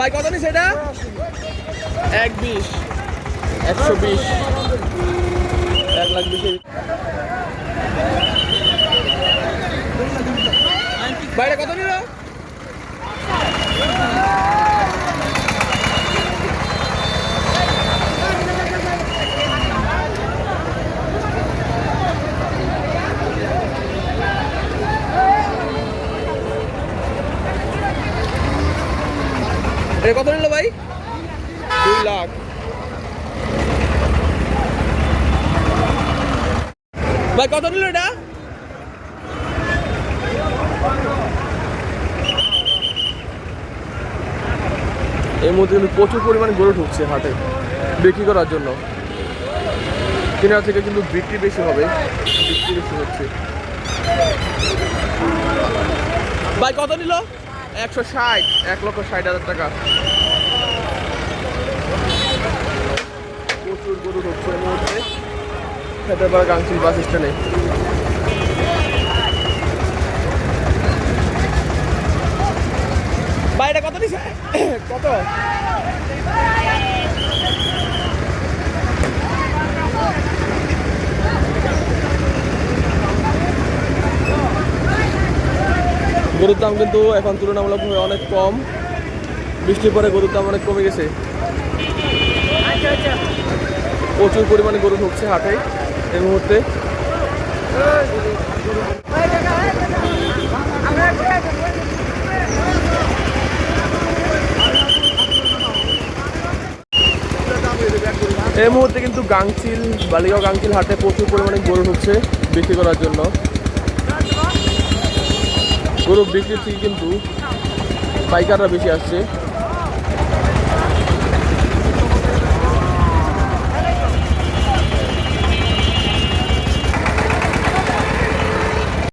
ভাই কত নিস এটা? 120, 120, 1,20,000। ভাইটা কত নিল? এটা কত নিল ভাই? 2 লাখ। ভাই কত নিল এটা? এই মধ্যে কিন্তু প্রচুর পরিমাণে গরু ঢুকছে হাটে বিক্রি করার জন্য। কেনা থেকে কিন্তু বিক্রি বেশি হবে, বিক্রি বেশি হচ্ছে। ভাই কত নিল? 160, 1,60,000 টাকা। প্রচুর গরু ঢুকছে এই মুহূর্তে খেতেপাড়া গাংচিল বাস স্ট্যান্ডে। ভাই এটা কত নিছে? কত? গরুর দাম কিন্তু এখন তুলনামূলকভাবে অনেক কম। বৃষ্টির পরে গরুর দাম অনেক কমে গেছে। প্রচুর পরিমাণে গরু ঢুকছে হাটে এই মুহূর্তে। এই মুহূর্তে কিন্তু গাংচিল, বালিগাঁও গাংচিল হাটে প্রচুর পরিমাণে গরু ঢুকছে বিক্রি করার জন্য। গরু বিক্রির থেকে কিন্তু পাইকাররা বেশি আসছে।